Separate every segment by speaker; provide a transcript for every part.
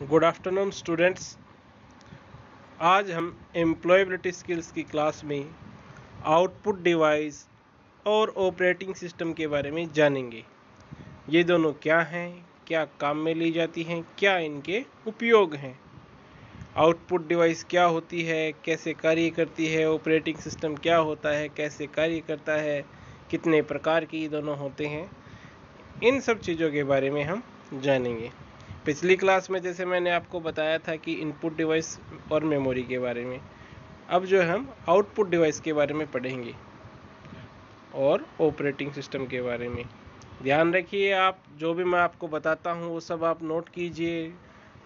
Speaker 1: Good afternoon students. आज हम employability skills की क्लास में आउटपुट डिवाइस और ऑपरेटिंग सिस्टम के बारे में जानेंगे। ये दोनों क्या हैं, क्या काम में ली जाती हैं, क्या इनके उपयोग हैं। आउटपुट डिवाइस क्या होती है, कैसे कार्य करती है, ऑपरेटिंग सिस्टम क्या होता है, कैसे कार्य करता है, कितने प्रकार के ये दोनों होते हैं, इन सब चीज़ों के बारे में हम जानेंगे। पिछली क्लास में जैसे मैंने आपको बताया था कि इनपुट डिवाइस और मेमोरी के बारे में, अब जो है हम आउटपुट डिवाइस के बारे में पढ़ेंगे और ऑपरेटिंग सिस्टम के बारे में। ध्यान रखिए, आप जो भी मैं आपको बताता हूँ वो सब आप नोट कीजिए,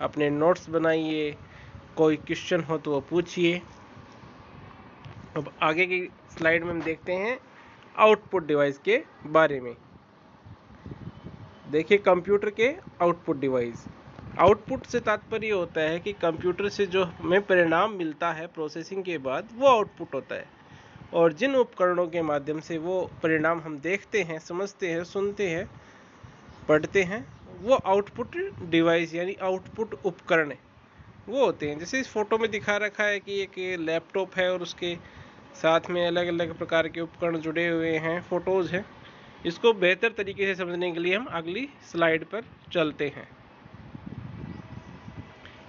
Speaker 1: अपने नोट्स बनाइए, कोई क्वेश्चन हो तो वो पूछिए। अब आगे की स्लाइड में हम देखते हैं आउटपुट डिवाइस के बारे में। देखिए, कंप्यूटर के आउटपुट डिवाइस। आउटपुट से तात्पर्य होता है कि कंप्यूटर से जो हमें परिणाम मिलता है प्रोसेसिंग के बाद, वो आउटपुट होता है। और जिन उपकरणों के माध्यम से वो परिणाम हम देखते हैं, समझते हैं, सुनते हैं, पढ़ते हैं, वो आउटपुट डिवाइस यानी आउटपुट उपकरण वो होते हैं। जैसे इस फोटो में दिखा रखा है कि एक लैपटॉप है और उसके साथ में अलग अलग प्रकार के उपकरण जुड़े हुए हैं, फोटोज हैं। इसको बेहतर तरीके से समझने के लिए हम अगली स्लाइड पर चलते हैं।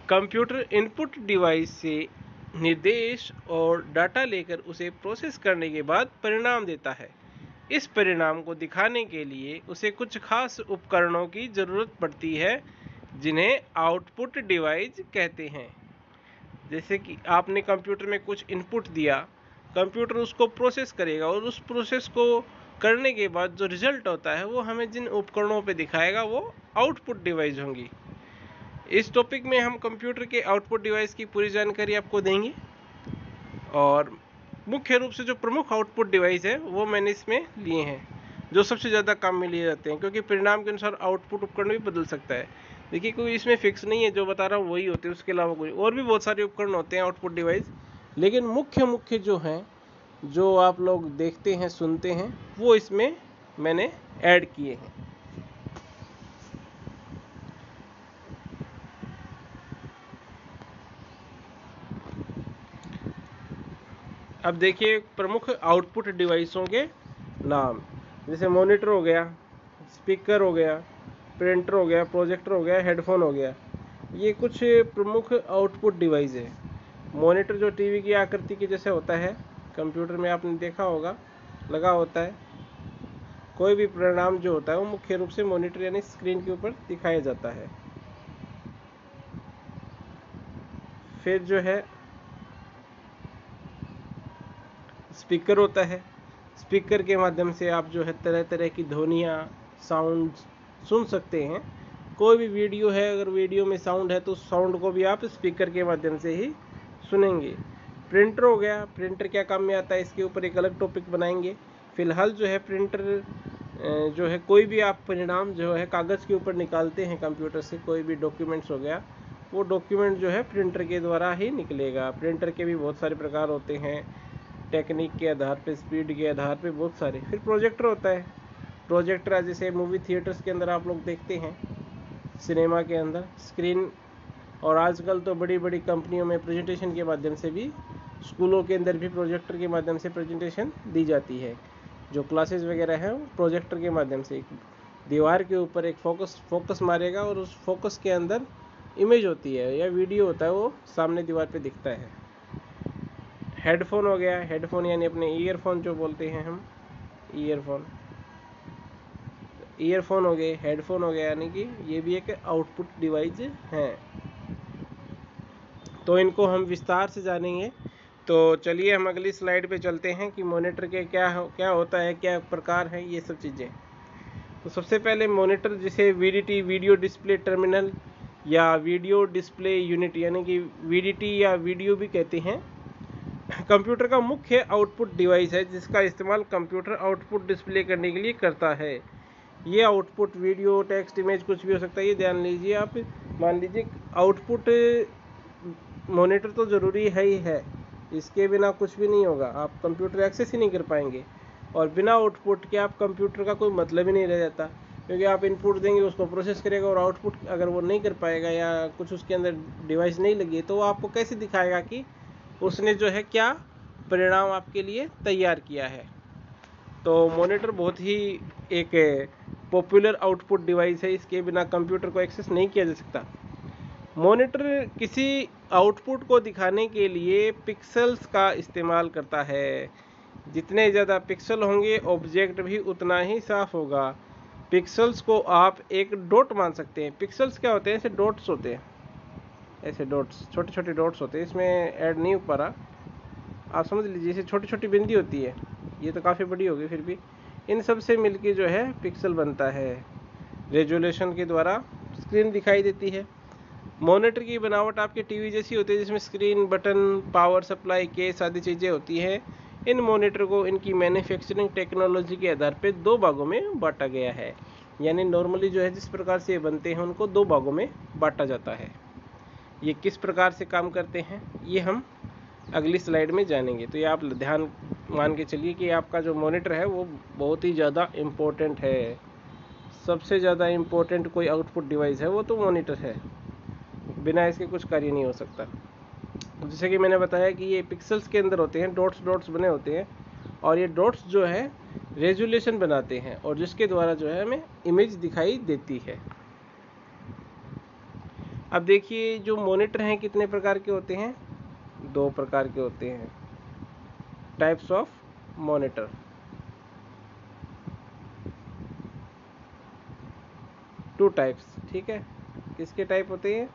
Speaker 1: कंप्यूटर इनपुट डिवाइस से निर्देश और डाटा लेकर उसे प्रोसेस करने के बाद परिणाम देता है। इस परिणाम को दिखाने के लिए उसे कुछ खास उपकरणों की ज़रूरत पड़ती है, जिन्हें आउटपुट डिवाइस कहते हैं। जैसे कि आपने कंप्यूटर में कुछ इनपुट दिया, कंप्यूटर उसको प्रोसेस करेगा और उस प्रोसेस को करने के बाद जो रिजल्ट होता है वो हमें जिन उपकरणों पे दिखाएगा वो आउटपुट डिवाइस होंगी। इस टॉपिक में हम कंप्यूटर के आउटपुट डिवाइस की पूरी जानकारी आपको देंगे और मुख्य रूप से जो प्रमुख आउटपुट डिवाइस है वो मैंने इसमें लिए हैं, जो सबसे ज़्यादा काम में लिए जाते हैं, क्योंकि परिणाम के अनुसार आउटपुट उपकरण भी बदल सकता है। देखिए, कोई इसमें फिक्स नहीं है, जो बता रहा हूँ वही होते हैं, उसके अलावा कोई और भी बहुत सारे उपकरण होते हैं आउटपुट डिवाइस। लेकिन मुख्य जो हैं, जो आप लोग देखते हैं, सुनते हैं, वो इसमें मैंने ऐड किए हैं। अब देखिए प्रमुख आउटपुट डिवाइसों के नाम। जैसे मॉनिटर हो गया, स्पीकर हो गया, प्रिंटर हो गया, प्रोजेक्टर हो गया, हेडफोन हो गया। ये कुछ प्रमुख आउटपुट डिवाइस है। मॉनिटर जो टीवी की आकृति के जैसे होता है, कंप्यूटर में आपने देखा होगा लगा होता है। कोई भी परिणाम जो होता है वो मुख्य रूप से मॉनिटर यानी स्क्रीन के ऊपर दिखाया जाता है। फिर जो है स्पीकर होता है। स्पीकर के माध्यम से आप जो है तरह तरह की ध्वनियाँ, साउंड सुन सकते हैं। कोई भी वीडियो है, अगर वीडियो में साउंड है तो साउंड को भी आप स्पीकर के माध्यम से ही सुनेंगे। प्रिंटर हो गया, प्रिंटर क्या काम में आता है, इसके ऊपर एक अलग टॉपिक बनाएंगे। फिलहाल जो है प्रिंटर जो है, कोई भी आप परिणाम जो है कागज़ के ऊपर निकालते हैं कंप्यूटर से, कोई भी डॉक्यूमेंट्स हो गया, वो डॉक्यूमेंट जो है प्रिंटर के द्वारा ही निकलेगा। प्रिंटर के भी बहुत सारे प्रकार होते हैं, टेक्निक के आधार पे, स्पीड के आधार पे बहुत सारे। फिर प्रोजेक्टर होता है। प्रोजेक्टर जैसे मूवी थिएटर्स के अंदर आप लोग देखते हैं, सिनेमा के अंदर स्क्रीन, और आजकल तो बड़ी बड़ी कंपनियों में प्रेजेंटेशन के माध्यम से भी, स्कूलों के अंदर भी प्रोजेक्टर के माध्यम से प्रेजेंटेशन दी जाती है। जो क्लासेस वगैरह हैं वो प्रोजेक्टर के माध्यम से दीवार के ऊपर एक फोकस मारेगा और उस फोकस के अंदर इमेज होती है या वीडियो होता है, वो सामने दीवार पे दिखता है। हेडफोन हो गया, हेडफोन यानी अपने ईयरफोन जो बोलते हैं हम, ईयरफोन हो गए, हेडफोन हो गया, यानी कि ये भी एक आउटपुट डिवाइस है। तो इनको हम विस्तार से जानेंगे। तो चलिए हम अगली स्लाइड पे चलते हैं कि मॉनिटर के क्या होता है, क्या प्रकार है, ये सब चीज़ें। तो सबसे पहले मॉनिटर, जिसे वीडीटी वीडियो डिस्प्ले टर्मिनल या वीडियो डिस्प्ले यूनिट यानी कि वीडीटी या वीडियो भी कहते हैं, कंप्यूटर का मुख्य आउटपुट डिवाइस है, जिसका इस्तेमाल कंप्यूटर आउटपुट डिस्प्ले करने के लिए करता है। ये आउटपुट वीडियो, टेक्स्ट, इमेज कुछ भी हो सकता है, ये ध्यान लीजिए आप। मान लीजिए आउटपुट मॉनिटर तो ज़रूरी है ही है, इसके बिना कुछ भी नहीं होगा, आप कंप्यूटर एक्सेस ही नहीं कर पाएंगे। और बिना आउटपुट के आप कंप्यूटर का कोई मतलब ही नहीं रह जाता। क्योंकि आप इनपुट देंगे उसको प्रोसेस करेगा, और आउटपुट अगर वो नहीं कर पाएगा या कुछ उसके अंदर डिवाइस नहीं लगी तो आपको कैसे दिखाएगा कि उसने जो है क्या परिणाम आपके लिए तैयार किया है। तो मॉनिटर बहुत ही एक पॉपुलर आउटपुट डिवाइस है, इसके बिना कंप्यूटर को एक्सेस नहीं किया जा सकता। मॉनिटर किसी आउटपुट को दिखाने के लिए पिक्सेल्स का इस्तेमाल करता है। जितने ज़्यादा पिक्सल होंगे ऑब्जेक्ट भी उतना ही साफ होगा। पिक्सेल्स को आप एक डॉट मान सकते हैं। पिक्सेल्स क्या होते हैं? ऐसे डॉट्स होते हैं, ऐसे डॉट्स, छोटे छोटे डॉट्स होते हैं। इसमें ऐड नहीं हो पा रहा, आप समझ लीजिए जैसे छोटी छोटी बिंदी होती है, ये तो काफ़ी बड़ी होगी, फिर भी इन सब से मिलके जो है पिक्सल बनता है। रेजोल्यूशन के द्वारा स्क्रीन दिखाई देती है। मॉनिटर की बनावट आपके टीवी जैसी होती है, जिसमें screen, button, power supply, case आदि चीज़ें होती हैं। इन मॉनिटर को इनकी मैन्युफैक्चरिंग टेक्नोलॉजी के आधार पर 2 भागों में बांटा गया है। यानी नॉर्मली जो है जिस प्रकार से ये बनते हैं उनको 2 भागों में बांटा जाता है। ये किस प्रकार से काम करते हैं ये हम अगली स्लाइड में जानेंगे। तो ये आप ध्यान मान के चलिए कि आपका जो मॉनिटर है वो बहुत ही ज़्यादा इम्पोर्टेंट है। सबसे ज़्यादा इम्पोर्टेंट कोई आउटपुट डिवाइस है वो तो मॉनिटर है, बिना इसके कुछ कार्य नहीं हो सकता। जैसे कि मैंने बताया कि ये पिक्सेल्स के अंदर होते हैं, डॉट्स डॉट्स बने होते हैं, और ये डॉट्स जो है रेजोल्यूशन बनाते हैं और जिसके द्वारा जो है हमें इमेज दिखाई देती है। अब देखिए जो मॉनिटर हैं कितने प्रकार के होते हैं? 2 प्रकार के होते हैं। Types of monitor. Two types, ठीक है। किसके टाइप होते हैं?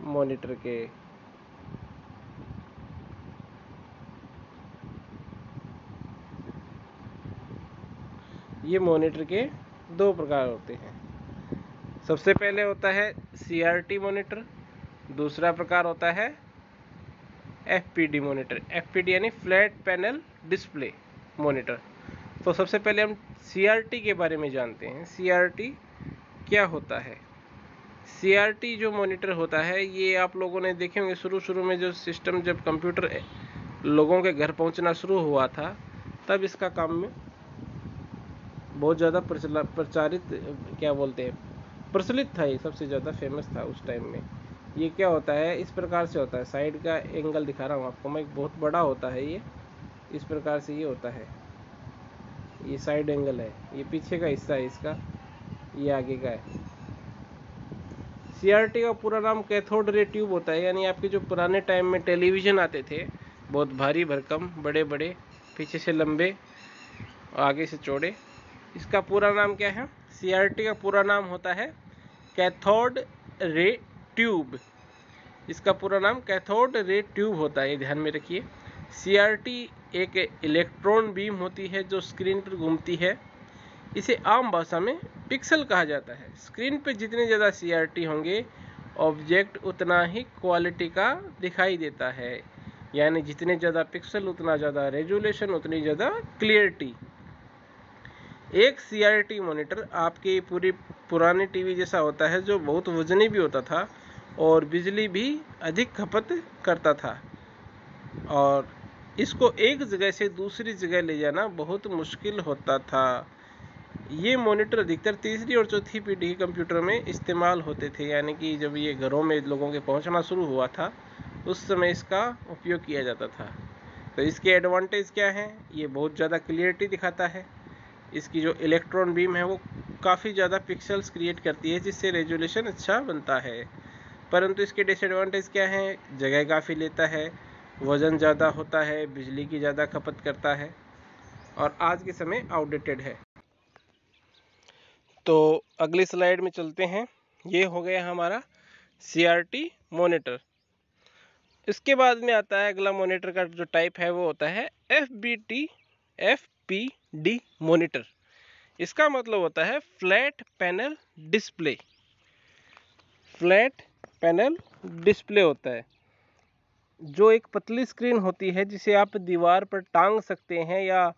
Speaker 1: मॉनिटर के। ये मॉनिटर के 2 प्रकार होते हैं। सबसे पहले होता है CRT मॉनिटर, दूसरा प्रकार होता है FPD मॉनिटर। FPD यानी फ्लैट पैनल डिस्प्ले मॉनिटर। तो सबसे पहले हम CRT के बारे में जानते हैं। CRT क्या होता है? CRT जो मॉनिटर होता है ये आप लोगों ने देखे होंगे, शुरू में जो सिस्टम, जब कंप्यूटर लोगों के घर पहुंचना शुरू हुआ था तब इसका काम में बहुत ज़्यादा प्रचारित, क्या बोलते हैं, प्रचलित था। ये सबसे ज़्यादा फेमस था उस टाइम में। ये क्या होता है? इस प्रकार से होता है। साइड का एंगल दिखा रहा हूँ आपको मैं, बहुत बड़ा होता है ये। इस प्रकार से ये होता है, ये साइड एंगल है, ये पीछे का हिस्सा है इसका, ये आगे का है। CRT का पूरा नाम कैथोड रे ट्यूब होता है। यानी आपके जो पुराने टाइम में टेलीविज़न आते थे, बहुत भारी भरकम, बड़े बड़े, पीछे से लंबे, आगे से चौड़े, इसका पूरा नाम क्या है? CRT का पूरा नाम होता है कैथोड रे ट्यूब। इसका पूरा नाम कैथोड रे ट्यूब होता है, ये ध्यान में रखिए। CRT एक इलेक्ट्रॉन बीम होती है जो स्क्रीन पर घूमती है। इसे आम भाषा में पिक्सल कहा जाता है। स्क्रीन पर जितने ज़्यादा CRT होंगे ऑब्जेक्ट उतना ही क्वालिटी का दिखाई देता है। यानी जितने ज़्यादा पिक्सल उतना ज़्यादा रेजोल्यूशन, उतनी ज़्यादा क्लियरिटी। एक CRT मॉनिटर आपके पूरी पुराने टीवी जैसा होता है, जो बहुत वजनी भी होता था और बिजली भी अधिक खपत करता था, और इसको एक जगह से दूसरी जगह ले जाना बहुत मुश्किल होता था। ये मॉनिटर अधिकतर तीसरी और चौथी पीढ़ी के कंप्यूटर में इस्तेमाल होते थे। यानी कि जब ये घरों में लोगों के पहुंचना शुरू हुआ था उस समय इसका उपयोग किया जाता था। तो इसके एडवांटेज क्या हैं? ये बहुत ज़्यादा क्लियरिटी दिखाता है। इसकी जो इलेक्ट्रॉन बीम है वो काफ़ी ज़्यादा पिक्सेल्स क्रिएट करती है, जिससे रेजोल्यूशन अच्छा बनता है। परंतु इसके डिसएडवांटेज क्या हैं? जगह काफ़ी लेता है, वज़न ज़्यादा होता है, बिजली की ज़्यादा खपत करता है, और आज के समय आउटडेटेड है। तो अगली स्लाइड में चलते हैं। ये हो गया हमारा CRT मॉनिटर। इसके बाद में आता है अगला मॉनिटर का जो टाइप है वो होता है FPD मॉनिटर। इसका मतलब होता है flat panel display. Flat panel display होता है जो एक पतली स्क्रीन होती है, जिसे आप दीवार पर टांग सकते हैं या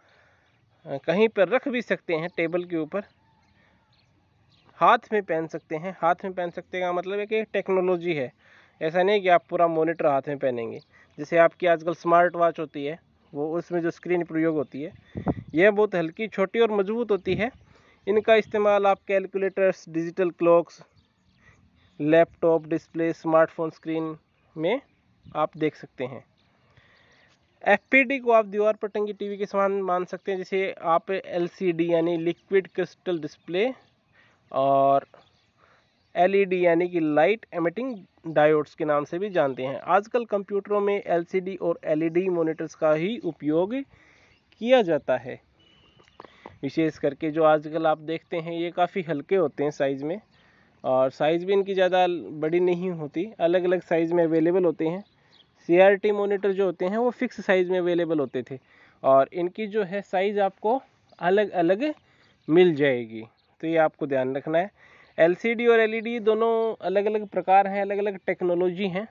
Speaker 1: कहीं पर रख भी सकते हैं, टेबल के ऊपर, हाथ में पहन सकते हैं। हाथ में पहन सकते का मतलब है कि टेक्नोलॉजी है। ऐसा नहीं कि आप पूरा मॉनिटर हाथ में पहनेंगे। जैसे आपकी आजकल स्मार्ट वॉच होती है, वो उसमें जो स्क्रीन प्रयोग होती है, यह बहुत हल्की, छोटी और मजबूत होती है। इनका इस्तेमाल आप calculators, digital clocks, laptop display, smartphone screen में आप देख सकते हैं। FPD को आप दीवार पर टंगी टीवी के समान मान सकते हैं, जैसे आप LCD यानी लिक्विड क्रिस्टल डिस्प्ले और LED यानी कि लाइट एमिटिंग डायोड्स के नाम से भी जानते हैं। आजकल कंप्यूटरों में LCD और LED मॉनिटर्स का ही उपयोग किया जाता है। विशेष करके जो आजकल आप देखते हैं ये काफ़ी हल्के होते हैं साइज़ में, और साइज़ भी इनकी ज़्यादा बड़ी नहीं होती, अलग अलग साइज़ में अवेलेबल होते हैं। CRT मॉनिटर जो होते हैं वो फिक्स साइज़ में अवेलेबल होते थे, और इनकी जो है साइज़ आपको अलग अलग मिल जाएगी, तो ये आपको ध्यान रखना है। LCD और LED दोनों अलग अलग प्रकार हैं, अलग अलग टेक्नोलॉजी हैं।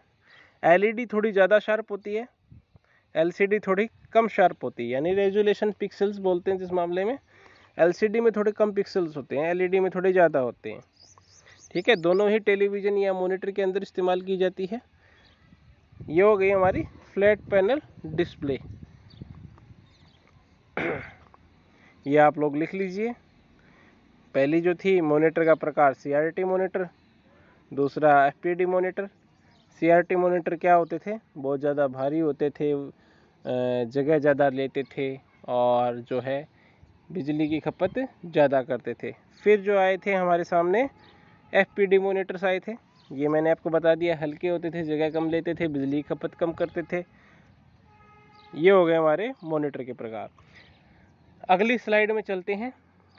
Speaker 1: LED थोड़ी ज़्यादा शार्प होती है, LCD थोड़ी कम शार्प होती है, यानी रेजोल्यूशन पिक्सल्स बोलते हैं जिस मामले में। LCD में थोड़े कम पिक्सल्स होते हैं, LED में थोड़े ज़्यादा होते हैं। ठीक है, दोनों ही टेलीविज़न या मॉनिटर के अंदर इस्तेमाल की जाती है। ये हो गई हमारी फ्लैट पैनल डिस्प्ले। ये आप लोग लिख लीजिए। पहली जो थी मॉनिटर का प्रकार CRT मॉनिटर, दूसरा FPD मॉनिटर। CRT मॉनिटर क्या होते थे, बहुत ज़्यादा भारी होते थे, जगह ज़्यादा लेते थे और जो है बिजली की खपत ज़्यादा करते थे। फिर जो आए थे हमारे सामने FPD मॉनिटर्स आए थे। ये मैंने आपको बता दिया, हल्के होते थे, जगह कम लेते थे, बिजली की खपत कम करते थे। ये हो गए हमारे मॉनिटर के प्रकार। अगली स्लाइड में चलते हैं।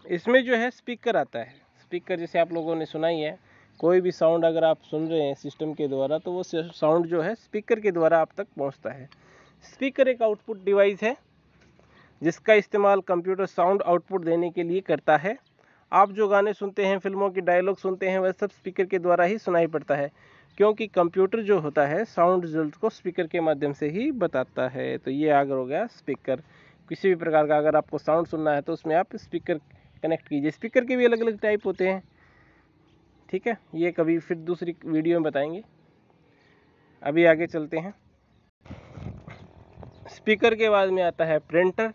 Speaker 1: इसमें जो है स्पीकर आता है। स्पीकर जैसे आप लोगों ने सुना ही है, कोई भी साउंड अगर आप सुन रहे हैं सिस्टम के द्वारा तो वो साउंड जो है स्पीकर के द्वारा आप तक पहुंचता है। स्पीकर एक आउटपुट डिवाइस है जिसका इस्तेमाल कंप्यूटर साउंड आउटपुट देने के लिए करता है। आप जो गाने सुनते हैं, फिल्मों की डायलॉग सुनते हैं, वह सब स्पीकर के द्वारा ही सुनाई पड़ता है, क्योंकि कंप्यूटर जो होता है साउंड रिजल्ट को स्पीकर के माध्यम से ही बताता है। तो ये आगे हो गया स्पीकर। किसी भी प्रकार का अगर आपको साउंड सुनना है तो उसमें आप स्पीकर कनेक्ट कीजिए। स्पीकर के भी अलग अलग टाइप होते हैं, ठीक है, ये कभी फिर दूसरी वीडियो में बताएंगे। अभी आगे चलते हैं। स्पीकर के बाद में आता है प्रिंटर।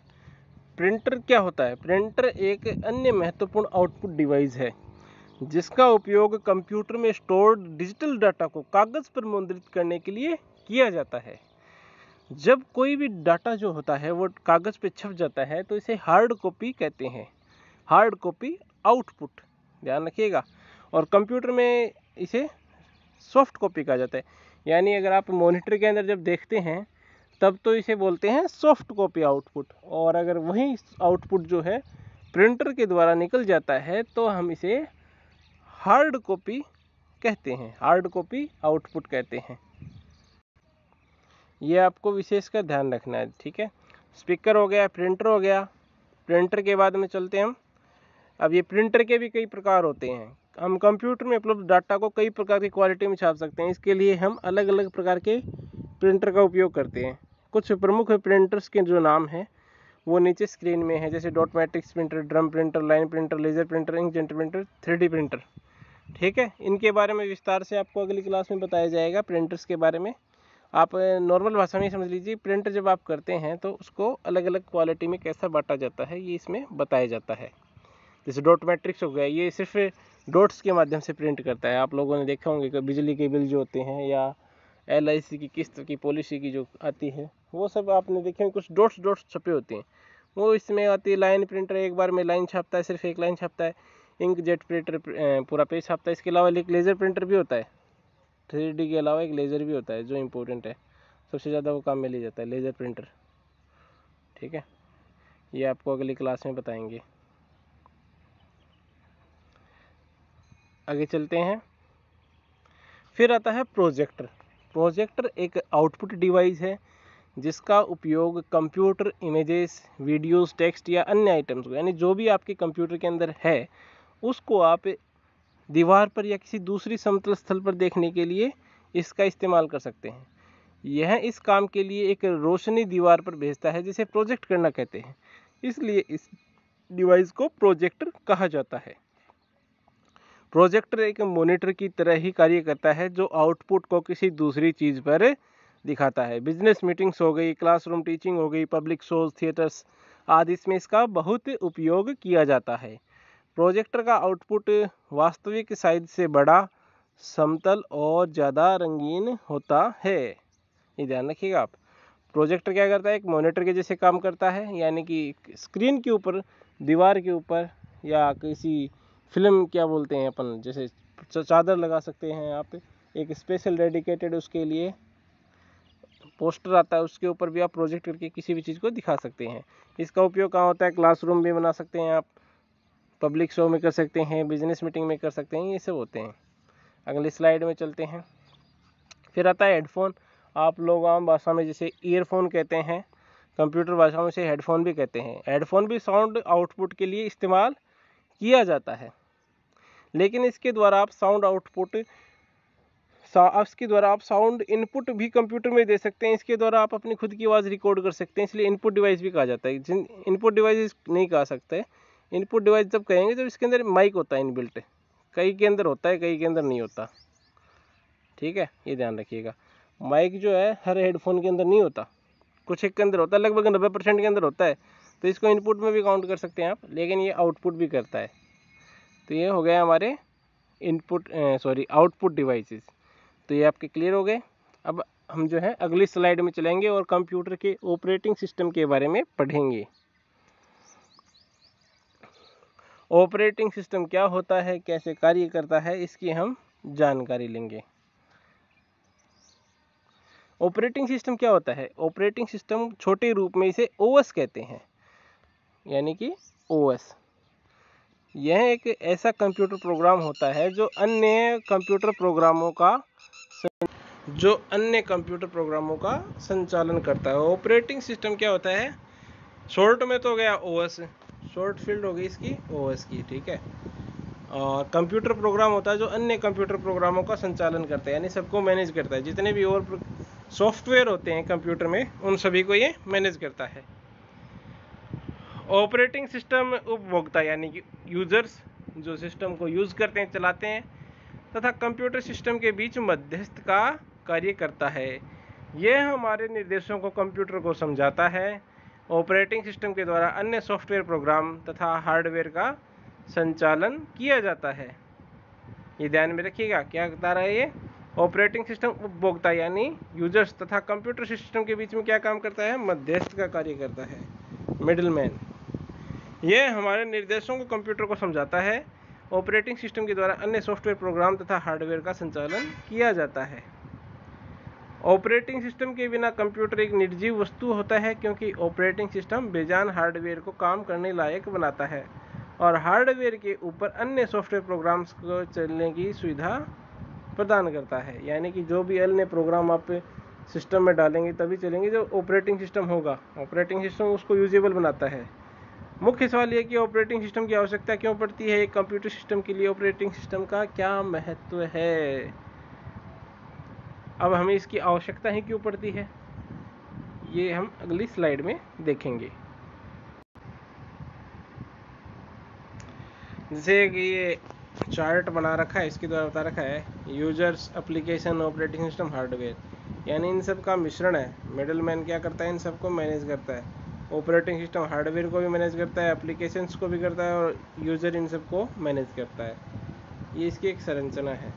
Speaker 1: प्रिंटर क्या होता है? प्रिंटर एक अन्य महत्वपूर्ण आउटपुट डिवाइस है जिसका उपयोग कंप्यूटर में स्टोर्ड डिजिटल डाटा को कागज पर मुद्रित करने के लिए किया जाता है। जब कोई भी डाटा जो होता है वो कागज पे छप जाता है तो इसे हार्ड कॉपी कहते हैं। हार्ड कॉपी आउटपुट, ध्यान रखिएगा। और कंप्यूटर में इसे सॉफ्ट कॉपी कहा जाता है। यानी अगर आप मॉनिटर के अंदर जब देखते हैं तब तो इसे बोलते हैं सॉफ्ट कॉपी आउटपुट, और अगर वही आउटपुट जो है प्रिंटर के द्वारा निकल जाता है तो हम इसे हार्ड कॉपी कहते हैं, हार्ड कॉपी आउटपुट कहते हैं। ये आपको विशेषकर ध्यान रखना है, ठीक है। स्पीकर हो गया, प्रिंटर हो गया। प्रिंटर के बाद में चलते हैं हम। अब ये प्रिंटर के भी कई प्रकार होते हैं। हम कंप्यूटर में उपलब्ध डाटा को कई प्रकार की क्वालिटी में छाप सकते हैं। इसके लिए हम अलग अलग प्रकार के प्रिंटर का उपयोग करते हैं। कुछ प्रमुख प्रिंटर्स के जो नाम हैं वो नीचे स्क्रीन में है, जैसे dot matrix printer, drum printer, line printer, laser printer, inkjet printer, 3D printer, ठीक है। इनके बारे में विस्तार से आपको अगली क्लास में बताया जाएगा। प्रिंटर्स के बारे में आप नॉर्मल भाषा में समझ लीजिए। प्रिंटर जब आप करते हैं तो उसको अलग अलग क्वालिटी में कैसा बांटा जाता है ये इसमें बताया जाता है। जैसे डॉट मैट्रिक्स हो गया, ये सिर्फ डॉट्स के माध्यम से प्रिंट करता है। आप लोगों ने देखा होंगे कि बिजली के बिल जो होते हैं या LIC की किस्त की पॉलिसी की जो आती है वो सब आपने देखे हैं, कुछ डॉट्स डॉट्स छपे होते हैं, वो इसमें आती है। लाइन प्रिंटर एक बार में लाइन छापता है, सिर्फ एक लाइन छापता है। इंकजेट प्रिंटर पूरा पेज छापता है। इसके अलावा एक लेज़र प्रिंटर भी होता है। 3D के अलावा एक लेज़र भी होता है जो इम्पोर्टेंट है, सबसे ज़्यादा वो काम में ले जाता है, लेज़र प्रिंटर, ठीक है। ये आपको अगली क्लास में बताएंगे। आगे चलते हैं। फिर आता है प्रोजेक्टर। प्रोजेक्टर एक आउटपुट डिवाइस है जिसका उपयोग कंप्यूटर इमेजेस, वीडियोस, टेक्स्ट या अन्य आइटम्स को, यानी जो भी आपके कंप्यूटर के अंदर है उसको आप दीवार पर या किसी दूसरी समतल स्थल पर देखने के लिए इसका इस्तेमाल कर सकते हैं। यह इस काम के लिए एक रोशनी दीवार पर भेजता है जिसे प्रोजेक्ट करना कहते हैं, इसलिए इस डिवाइस को प्रोजेक्टर कहा जाता है। प्रोजेक्टर एक मॉनिटर की तरह ही कार्य करता है जो आउटपुट को किसी दूसरी चीज़ पर दिखाता है। बिजनेस मीटिंग्स हो गई, क्लासरूम टीचिंग हो गई, पब्लिक शोज, थिएटर्स आदि, इसमें इसका बहुत उपयोग किया जाता है। प्रोजेक्टर का आउटपुट वास्तविक साइज से बड़ा, समतल और ज़्यादा रंगीन होता है। ये ध्यान रखिएगा आप। प्रोजेक्टर क्या करता है, एक मॉनिटर के जैसे काम करता है, यानी कि स्क्रीन के ऊपर, दीवार के ऊपर या किसी फिल्म क्या बोलते हैं अपन, जैसे चादर लगा सकते हैं आप, एक स्पेशल डेडिकेटेड उसके लिए पोस्टर आता है, उसके ऊपर भी आप प्रोजेक्ट करके किसी भी चीज़ को दिखा सकते हैं। इसका उपयोग कहाँ होता है, क्लासरूम भी बना सकते हैं आप, पब्लिक शो में कर सकते हैं, बिजनेस मीटिंग में कर सकते हैं, ये सब होते हैं। अगली स्लाइड में चलते हैं। फिर आता है हेडफोन। आप लोग आम भाषा में जिसे ईयरफोन कहते हैं, कंप्यूटर भाषा में से हेडफोन भी कहते हैं। हेडफोन भी साउंड आउटपुट के लिए इस्तेमाल किया जाता है, लेकिन इसके द्वारा आप साउंड इनपुट भी कंप्यूटर में दे सकते हैं। इसके द्वारा आप अपनी खुद की आवाज़ रिकॉर्ड कर सकते हैं, इसलिए इनपुट डिवाइस भी कहा जाता है। जिन इनपुट डिवाइस नहीं कहा सकते, इनपुट डिवाइस जब कहेंगे जब इसके अंदर माइक होता है इनबिल्ट, कई के अंदर होता है, कई के अंदर नहीं होता। ठीक है, ये ध्यान रखिएगा। माइक जो है हर हेडफोन के अंदर नहीं होता, कुछ एक के अंदर होता है, लगभग 90% के अंदर होता है, तो इसको इनपुट में भी काउंट कर सकते हैं आप, लेकिन ये आउटपुट भी करता है। तो ये हो गया हमारे आउटपुट डिवाइसेस। तो ये आपके क्लियर हो गए। अब हम जो है अगली स्लाइड में चलेंगे और कंप्यूटर के ऑपरेटिंग सिस्टम के बारे में पढ़ेंगे। ऑपरेटिंग सिस्टम क्या होता है, कैसे कार्य करता है, इसकी हम जानकारी लेंगे। ऑपरेटिंग सिस्टम क्या होता है, ऑपरेटिंग सिस्टम छोटे रूप में इसे ओएस कहते हैं, यानी कि ओएस। यह एक ऐसा कंप्यूटर प्रोग्राम होता है जो अन्य कंप्यूटर प्रोग्रामों का संचालन करता है। ऑपरेटिंग सिस्टम क्या होता है, शॉर्ट में तो गया ओएस, शॉर्ट फील्ड हो गई इसकी ओएस की, ठीक है। और कंप्यूटर प्रोग्राम होता है जो अन्य कंप्यूटर प्रोग्रामों का संचालन करता है, यानी सबको मैनेज करता है। जितने भी और सॉफ्टवेयर होते हैं कंप्यूटर में, उन सभी को ये मैनेज करता है। ऑपरेटिंग सिस्टम उपभोक्ता यानी कि यूजर्स, जो सिस्टम को यूज करते हैं, चलाते हैं, तथा कंप्यूटर सिस्टम के बीच मध्यस्थ का कार्य करता है। यह हमारे निर्देशों को कंप्यूटर को समझाता है। ऑपरेटिंग सिस्टम के द्वारा अन्य सॉफ्टवेयर प्रोग्राम तथा हार्डवेयर का संचालन किया जाता है। ये ध्यान में रखिएगा, क्या बता रहा है ये, ऑपरेटिंग सिस्टम उपभोक्ता यानी यूजर्स तथा कंप्यूटर सिस्टम के बीच में क्या काम करता है, मध्यस्थ का कार्य करता है, मिडिलमैन। यह हमारे निर्देशों को कंप्यूटर को समझाता है। ऑपरेटिंग सिस्टम के द्वारा अन्य सॉफ्टवेयर प्रोग्राम तथा हार्डवेयर का संचालन किया जाता है। ऑपरेटिंग सिस्टम के बिना कंप्यूटर एक निर्जीव वस्तु होता है, क्योंकि ऑपरेटिंग सिस्टम बेजान हार्डवेयर को काम करने लायक बनाता है और हार्डवेयर के ऊपर अन्य सॉफ्टवेयर प्रोग्राम्स को चलने की सुविधा प्रदान करता है। यानी कि जो भी अन्य प्रोग्राम आप सिस्टम में डालेंगे तभी चलेंगे जो ऑपरेटिंग सिस्टम होगा। ऑपरेटिंग सिस्टम उसको यूजेबल बनाता है। मुख्य सवाल यह कि ऑपरेटिंग सिस्टम की आवश्यकता क्यों पड़ती है, एक कंप्यूटर सिस्टम के लिए ऑपरेटिंग सिस्टम का क्या महत्व है। अब हमें इसकी आवश्यकता ही क्यों पड़ती है, ये हम अगली स्लाइड में देखेंगे। जैसे कि ये चार्ट बना रखा है, इसके द्वारा बता रखा है users, application, operating system, hardware, यानी इन सब का मिश्रण है। मिडलमैन क्या करता है, इन सबको मैनेज करता है। ऑपरेटिंग सिस्टम हार्डवेयर को भी मैनेज करता है, एप्लीकेशंस को भी करता है, और यूज़र इन सबको मैनेज करता है। ये इसकी एक संरचना है।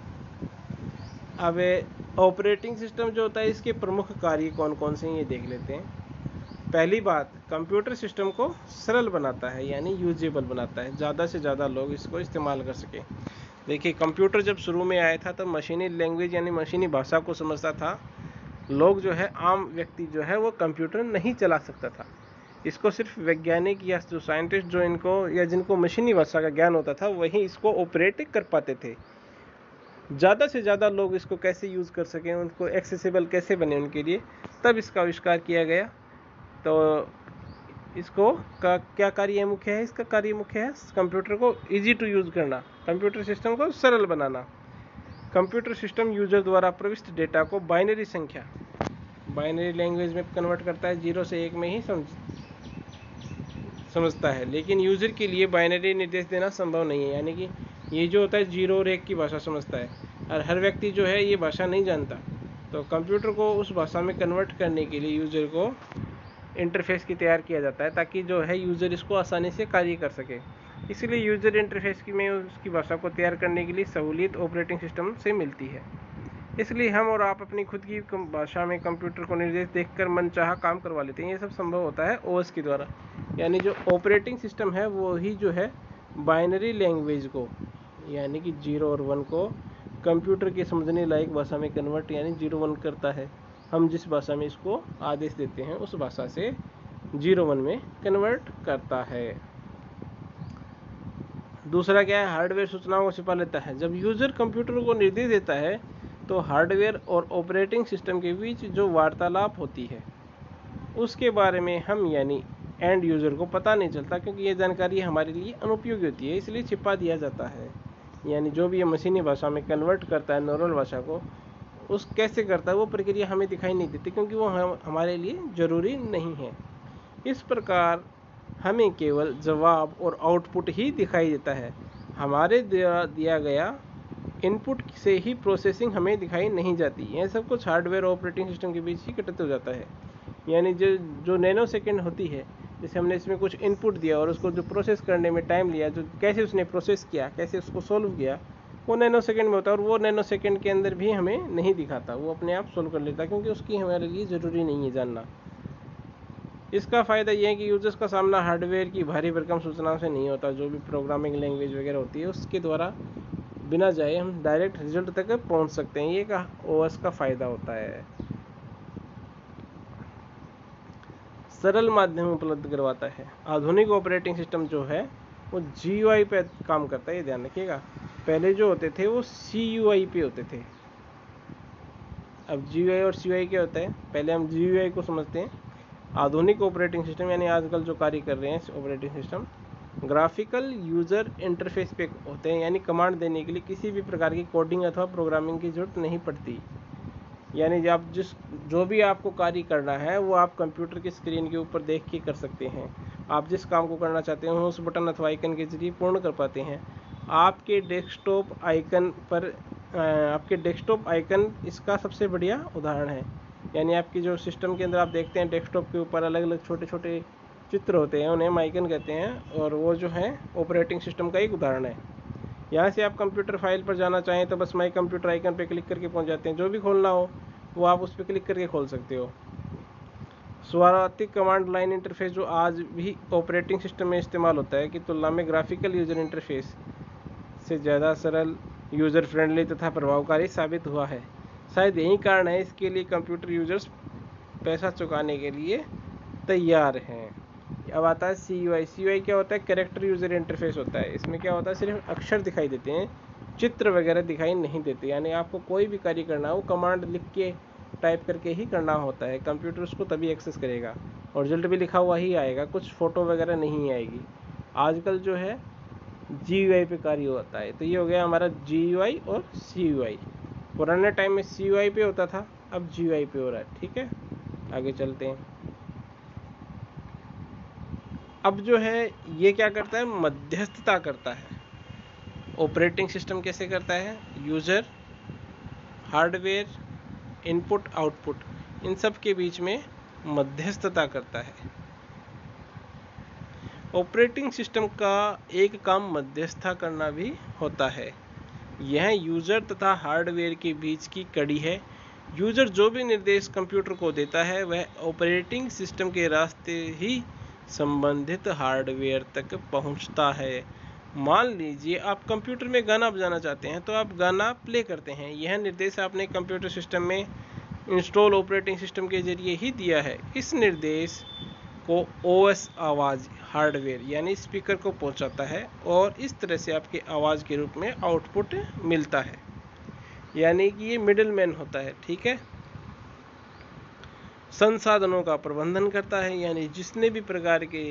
Speaker 1: अब ऑपरेटिंग सिस्टम जो होता है, इसके प्रमुख कार्य कौन कौन से हैं ये देख लेते हैं। पहली बात, कंप्यूटर सिस्टम को सरल बनाता है, यानी यूजेबल बनाता है, ज़्यादा से ज़्यादा लोग इसको इस्तेमाल कर सकें। देखिए, कंप्यूटर जब शुरू में आया था तब मशीनी लैंग्वेज यानी मशीनी भाषा को समझता था। लोग जो है, आम व्यक्ति जो है वो कंप्यूटर नहीं चला सकता था। इसको सिर्फ वैज्ञानिक या जो साइंटिस्ट जो इनको या जिनको मशीनी भाषा का ज्ञान होता था वही इसको ऑपरेट कर पाते थे। ज़्यादा से ज़्यादा लोग इसको कैसे यूज़ कर सकें, उनको एक्सेसिबल कैसे बने उनके लिए, तब इसका आविष्कार किया गया। तो इसको का क्या कार्य मुख्य है, इसका कार्य मुख्य है कंप्यूटर को इजी टू यूज़ करना, कंप्यूटर सिस्टम को सरल बनाना। कंप्यूटर सिस्टम यूजर द्वारा प्रविष्ट डेटा को बाइनरी संख्या, बाइनरी लैंग्वेज में कन्वर्ट करता है, 0 से 1 में ही समझता है, लेकिन यूज़र के लिए बाइनरी निर्देश देना संभव नहीं है। यानी कि ये जो होता है 0 और 1 की भाषा समझता है, और हर व्यक्ति जो है ये भाषा नहीं जानता। तो कंप्यूटर को उस भाषा में कन्वर्ट करने के लिए यूज़र को इंटरफेस की तैयार किया जाता है, ताकि जो है यूज़र इसको आसानी से कार्य कर सके। इसलिए यूज़र इंटरफेस की में उसकी भाषा को तैयार करने के लिए सहूलियत ऑपरेटिंग सिस्टम से मिलती है। इसलिए हम और आप अपनी खुद की भाषा में कंप्यूटर को निर्देश देखकर मनचाहा काम करवा लेते हैं। ये सब संभव होता है ओएस के द्वारा, यानी जो ऑपरेटिंग सिस्टम है वो ही जो है बाइनरी लैंग्वेज को यानी कि 0 और 1 को कंप्यूटर के समझने लायक भाषा में कन्वर्ट यानी 0-1 करता है। हम जिस भाषा में इसको आदेश देते हैं उस भाषा से 0-1 में कन्वर्ट करता है। दूसरा क्या है, हार्डवेयर सूचनाओं को छिपा लेता है। जब यूज़र कंप्यूटर को निर्देश देता है तो हार्डवेयर और ऑपरेटिंग सिस्टम के बीच जो वार्तालाप होती है उसके बारे में हम यानी एंड यूज़र को पता नहीं चलता, क्योंकि ये जानकारी हमारे लिए अनुपयोगी होती है, इसलिए छिपा दिया जाता है। यानी जो भी ये मशीनी भाषा में कन्वर्ट करता है नॉर्मल भाषा को, उस कैसे करता है वो प्रक्रिया हमें दिखाई नहीं देती, क्योंकि वो हमारे लिए ज़रूरी नहीं है। इस प्रकार हमें केवल जवाब और आउटपुट ही दिखाई देता है। हमारे दिया गया इनपुट से ही प्रोसेसिंग हमें दिखाई नहीं जाती। यह सब कुछ हार्डवेयर और ऑपरेटिंग सिस्टम के बीच ही घटित हो जाता है। यानी जो नैनो सेकेंड होती है, जैसे हमने इसमें कुछ इनपुट दिया और उसको जो प्रोसेस करने में टाइम लिया, जो कैसे उसने प्रोसेस किया, कैसे उसको सोल्व किया, वो नैनो सेकेंड में होता है। और वो नैनो सेकेंड के अंदर भी हमें नहीं दिखाता, वो अपने आप सोल्व कर लेता है, क्योंकि उसकी हमारे लिए ज़रूरी नहीं है जानना। इसका फ़ायदा यह है कि यूजर्स का सामना हार्डवेयर की भारी भरकम सूचनाओं से नहीं होता। जो भी प्रोग्रामिंग लैंग्वेज वगैरह होती है उसके द्वारा बिना जाए हम डायरेक्ट रिजल्ट तक पहुंच सकते हैं। ये का ओएस का फ़ायदा होता है। सरल माध्यम उपलब्ध करवाता है। आधुनिक ऑपरेटिंग सिस्टम जो है वो GUI पे काम करता है, ये ध्यान रखिएगा। पहले जो होते थे वो CUI पे होते थे। अब GUI और CUI क्या होता है, पहले हम GUI को समझते हैं। आधुनिक ऑपरेटिंग सिस्टम यानी आजकल जो कार्य कर रहे हैं operating system graphical user interface पे होते हैं, यानी कमांड देने के लिए किसी भी प्रकार की कोडिंग अथवा प्रोग्रामिंग की जरूरत नहीं पड़ती। यानी आप जो भी आपको कार्य करना है वो आप कंप्यूटर की स्क्रीन के ऊपर देख के कर सकते हैं। आप जिस काम को करना चाहते हो उस बटन अथवा आइकन के जरिए पूर्ण कर पाते हैं। आपके डेस्कटॉप आइकन इसका सबसे बढ़िया उदाहरण है। यानी आपकी जो सिस्टम के अंदर आप देखते हैं डेस्कटॉप के ऊपर अलग अलग छोटे छोटे चित्र होते हैं, उन्हें हम आइकन कहते हैं, और वो जो है ऑपरेटिंग सिस्टम का एक उदाहरण है। यहाँ से आप कंप्यूटर फाइल पर जाना चाहें तो बस माई कंप्यूटर आइकन पर क्लिक करके पहुँच जाते हैं। जो भी खोलना हो वो आप उस पर क्लिक करके खोल सकते हो। स्वाभाविक कमांड लाइन इंटरफेस जो आज भी ऑपरेटिंग सिस्टम में इस्तेमाल होता है की तुलना में ग्राफिकल यूज़र इंटरफेस से ज़्यादा सरल, यूज़र फ्रेंडली तथा प्रभावकारी साबित हुआ है। शायद यही कारण है इसके लिए कंप्यूटर यूजर्स पैसा चुकाने के लिए तैयार हैं। अब आता है CUI। CUI क्या होता है, कैरेक्टर यूज़र इंटरफेस होता है। इसमें क्या होता है, सिर्फ अक्षर दिखाई देते हैं, चित्र वगैरह दिखाई नहीं देते। यानी आपको कोई भी कार्य करना हो कमांड लिख के टाइप करके ही करना होता है, कंप्यूटर उसको तभी एक्सेस करेगा और रिजल्ट भी लिखा हुआ ही आएगा, कुछ फ़ोटो वगैरह नहीं आएगी। आजकल जो है GUI पे कार्य होता है। तो ये हो गया हमारा GUI और CUI। पुराने टाइम में CUI पे होता था, अब GUI पे हो रहा है। ठीक है, आगे चलते हैं। अब जो है ये क्या करता है, मध्यस्थता करता है। ऑपरेटिंग सिस्टम कैसे करता है, यूज़र, हार्डवेयर, इनपुट आउटपुट, इन सब के बीच में मध्यस्थता करता है। ऑपरेटिंग सिस्टम का एक काम मध्यस्थता करना भी होता है। यह यूज़र तथा हार्डवेयर के बीच की कड़ी है। यूज़र जो भी निर्देश कंप्यूटर को देता है वह ऑपरेटिंग सिस्टम के रास्ते ही संबंधित हार्डवेयर तक पहुंचता है। मान लीजिए आप कंप्यूटर में गाना बजाना चाहते हैं तो आप गाना प्ले करते हैं। यह निर्देश आपने कंप्यूटर सिस्टम में इंस्टॉल ऑपरेटिंग सिस्टम के जरिए ही दिया है। इस निर्देश को OS आवाज़ हार्डवेयर यानी स्पीकर को पहुंचाता है और इस तरह से आपके आवाज़ के रूप में आउटपुट मिलता है। यानी कि ये मिडिल मैन होता है। ठीक है, संसाधनों का प्रबंधन करता है, यानी जितने भी प्रकार के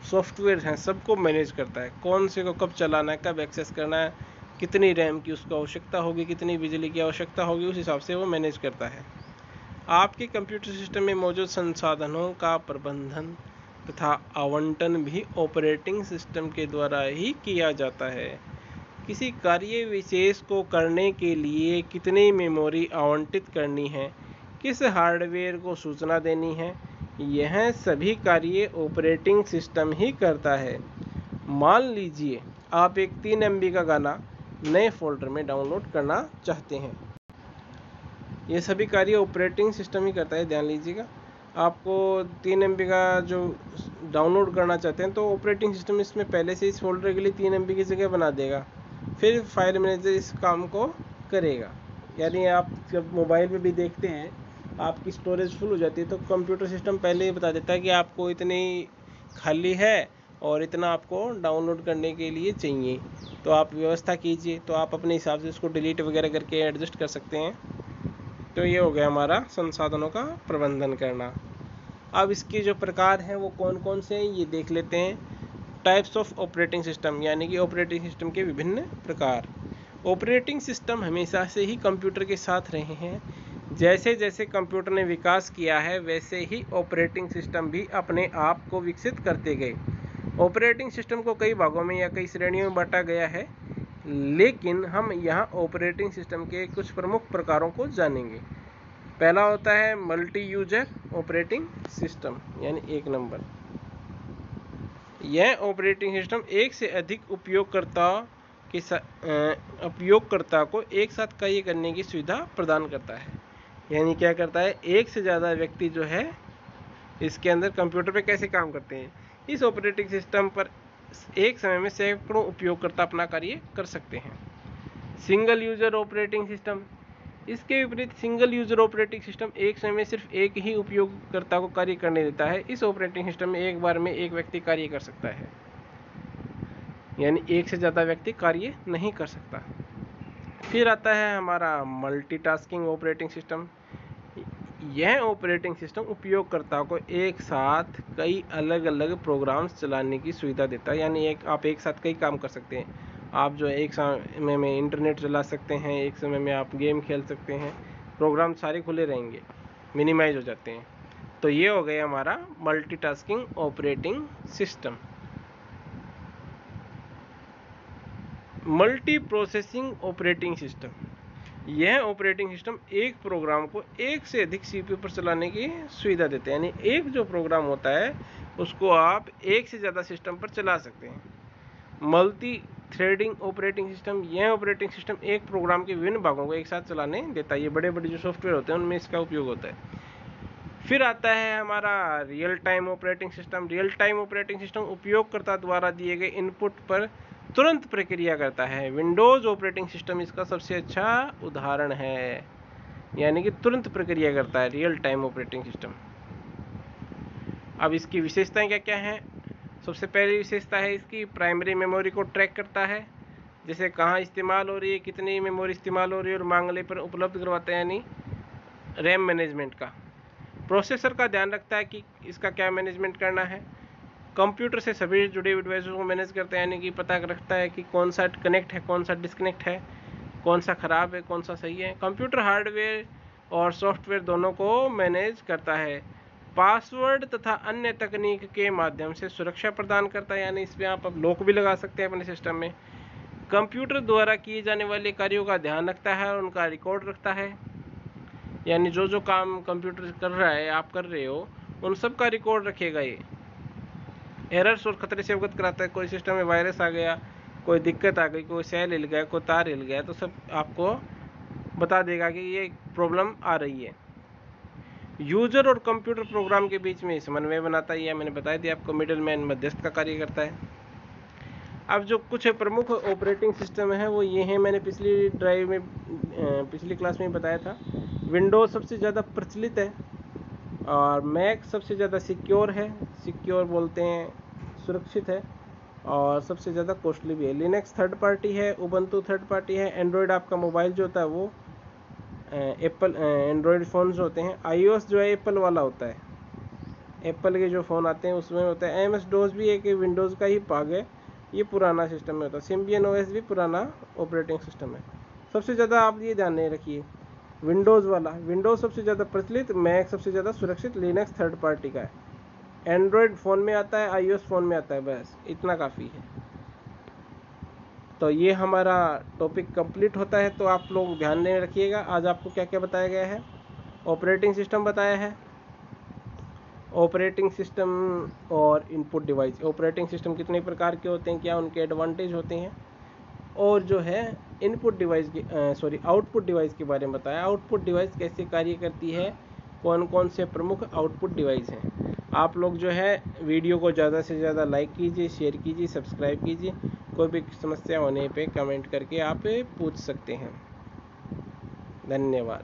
Speaker 1: सॉफ्टवेयर हैं सबको मैनेज करता है। कौन से को कब चलाना है, कब एक्सेस करना है, कितनी रैम की उसको आवश्यकता होगी, कितनी बिजली की आवश्यकता होगी, उस हिसाब से वो मैनेज करता है। आपके कंप्यूटर सिस्टम में मौजूद संसाधनों का प्रबंधन तथा आवंटन भी ऑपरेटिंग सिस्टम के द्वारा ही किया जाता है। किसी कार्य विशेष को करने के लिए कितनी मेमोरी आवंटित करनी है, किस हार्डवेयर को सूचना देनी है, यह सभी कार्य ऑपरेटिंग सिस्टम ही करता है। मान लीजिए आप एक 3 MB का गाना नए फोल्डर में डाउनलोड करना चाहते हैं। ये सभी कार्य ऑपरेटिंग सिस्टम ही करता है, ध्यान लीजिएगा। आपको 3 MB का जो डाउनलोड करना चाहते हैं तो ऑपरेटिंग सिस्टम इसमें पहले से इस फोल्डर के लिए 3 MB की जगह बना देगा, फिर फाइल मैनेजर इस काम को करेगा। यानी आप जब मोबाइल में भी देखते हैं आपकी स्टोरेज फुल हो जाती है तो कंप्यूटर सिस्टम पहले ही बता देता है कि आपको इतनी खाली है और इतना आपको डाउनलोड करने के लिए चाहिए, तो आप व्यवस्था कीजिए। तो आप अपने हिसाब से इसको डिलीट वगैरह करके एडजस्ट कर सकते हैं। तो ये हो गया हमारा संसाधनों का प्रबंधन करना। अब इसके जो प्रकार हैं वो कौन कौन से हैं ये देख लेते हैं। टाइप्स ऑफ ऑपरेटिंग सिस्टम, यानी कि ऑपरेटिंग सिस्टम के विभिन्न प्रकार। ऑपरेटिंग सिस्टम हमेशा से ही कंप्यूटर के साथ रहे हैं। जैसे जैसे कंप्यूटर ने विकास किया है वैसे ही ऑपरेटिंग सिस्टम भी अपने आप को विकसित करते गए। ऑपरेटिंग सिस्टम को कई भागों में या कई श्रेणियों में बांटा गया है, लेकिन हम यहाँ ऑपरेटिंग सिस्टम के कुछ प्रमुख प्रकारों को जानेंगे। पहला होता है मल्टी यूजर ऑपरेटिंग सिस्टम, यानी 1 नंबर। यह ऑपरेटिंग सिस्टम एक से अधिक उपयोगकर्ता को एक साथ कार्य करने की सुविधा प्रदान करता है। यानी क्या करता है, एक से ज़्यादा व्यक्ति जो है इसके अंदर कंप्यूटर पे कैसे काम करते हैं। इस ऑपरेटिंग सिस्टम पर एक समय में सैकड़ों उपयोगकर्ता अपना कार्य कर सकते हैं। सिंगल यूजर ऑपरेटिंग सिस्टम, इसके विपरीत सिंगल यूजर ऑपरेटिंग सिस्टम एक समय में सिर्फ एक ही उपयोगकर्ता को कार्य करने देता है। इस ऑपरेटिंग सिस्टम में एक बार में एक व्यक्ति कार्य कर सकता है, यानी एक से ज़्यादा व्यक्ति कार्य नहीं कर सकता। फिर आता है हमारा मल्टीटास्किंग ऑपरेटिंग सिस्टम। यह ऑपरेटिंग सिस्टम उपयोगकर्ता को एक साथ कई अलग अलग प्रोग्राम्स चलाने की सुविधा देता है। यानी आप एक साथ कई काम कर सकते हैं। आप जो है एक समय में इंटरनेट चला सकते हैं, एक समय में आप गेम खेल सकते हैं, प्रोग्राम सारे खुले रहेंगे, मिनिमाइज हो जाते हैं। तो ये हो गया हमारा multitasking operating system. Multi processing operating system, यह ऑपरेटिंग सिस्टम एक प्रोग्राम को एक से अधिक CPU पर चलाने की सुविधा देते हैं। यानी एक जो प्रोग्राम होता है उसको आप एक से ज़्यादा सिस्टम पर चला सकते हैं। मल्टी थ्रेडिंग ऑपरेटिंग सिस्टम, यह ऑपरेटिंग सिस्टम एक प्रोग्राम के विभिन्न भागों को एक साथ चलाने देता है। ये बड़े बड़े जो सॉफ्टवेयर होते हैं उनमें इसका उपयोग होता है। फिर आता है हमारा real time operating system. Real time operating system उपयोगकर्ता द्वारा दिए गए इनपुट पर तुरंत प्रक्रिया करता है। विंडोज़ ऑपरेटिंग सिस्टम इसका सबसे अच्छा उदाहरण है, यानी कि तुरंत प्रक्रिया करता है रियल टाइम ऑपरेटिंग सिस्टम। अब इसकी विशेषताएं क्या क्या हैं। सबसे पहली विशेषता है इसकी प्राइमरी मेमोरी को ट्रैक करता है, जैसे कहाँ इस्तेमाल हो रही है, कितनी मेमोरी इस्तेमाल हो रही है, और मांगने पर उपलब्ध करवाता है, यानी रैम मैनेजमेंट का। प्रोसेसर का ध्यान रखता है कि इसका क्या मैनेजमेंट करना है। कंप्यूटर से सभी जुड़े हुए डिवाइसों को मैनेज करता है, यानी कि पता रखता है कि कौन सा कनेक्ट है, कौन सा डिस्कनेक्ट है, कौन सा ख़राब है, कौन सा सही है। कंप्यूटर हार्डवेयर और सॉफ्टवेयर दोनों को मैनेज करता है। पासवर्ड तथा अन्य तकनीक के माध्यम से सुरक्षा प्रदान करता है, यानी इसमें आप लॉक भी लगा सकते हैं अपने सिस्टम में। कंप्यूटर द्वारा किए जाने वाले कार्यों का ध्यान रखता है और उनका रिकॉर्ड रखता है, यानी जो जो काम कंप्यूटर कर रहा है, आप कर रहे हो, उन सब का रिकॉर्ड रखेगा। ये एरर्स और खतरे से अवगत कराता है। कोई सिस्टम में वायरस आ गया, कोई दिक्कत आ गई, कोई सेल हिल गया, कोई तार हिल गया, तो सब आपको बता देगा कि ये प्रॉब्लम आ रही है। यूजर और कंप्यूटर प्रोग्राम के बीच में समन्वय बनाता है, यह मैंने बता दिया आपको, मिडलमैन मध्यस्थ का कार्य करता है। अब जो कुछ प्रमुख ऑपरेटिंग सिस्टम है वो ये हैं, मैंने पिछली क्लास में बताया था। विंडोज़ सबसे ज़्यादा प्रचलित है और मैक सबसे ज़्यादा सिक्योर है, सिक्योर बोलते हैं सुरक्षित है, और सबसे ज़्यादा कॉस्टली भी है। लिनक्स थर्ड पार्टी है, उबंटू थर्ड पार्टी है। एंड्रॉयड आपका मोबाइल जो होता है वो एप्पल एंड्रॉयड फ़ोन जो होते हैं। iOS जो है एप्पल वाला होता है, एप्पल के जो फ़ोन आते हैं उसमें होता है। MS-DOS भी एक विंडोज़ का ही भाग है, ये पुराना सिस्टम में होता है। सिम्बियन OS भी पुराना ऑपरेटिंग सिस्टम है। सबसे ज़्यादा आप ये ध्यान रखिए, विंडोज़ वाला, विंडोज़ सबसे ज़्यादा प्रचलित, मैक सबसे ज़्यादा सुरक्षित, लिनक्स थर्ड पार्टी का है। एंड्रॉयड फ़ोन में आता है, iOS फ़ोन में आता है, बस इतना काफ़ी है। तो ये हमारा टॉपिक कंप्लीट होता है। तो आप लोग ध्यान में रखिएगा, आज आपको क्या क्या बताया गया है। ऑपरेटिंग सिस्टम बताया है, ऑपरेटिंग सिस्टम और इनपुट डिवाइस। ऑपरेटिंग सिस्टम कितने प्रकार के होते हैं, क्या उनके एडवांटेज होते हैं, और जो है इनपुट डिवाइस की आउटपुट डिवाइस के बारे में बताया। आउटपुट डिवाइस कैसे कार्य करती है, कौन कौन से प्रमुख आउटपुट डिवाइस हैं। आप लोग जो है वीडियो को ज़्यादा से ज़्यादा लाइक कीजिए, शेयर कीजिए, सब्सक्राइब कीजिए। कोई भी समस्या होने पे कमेंट करके आप पूछ सकते हैं। धन्यवाद।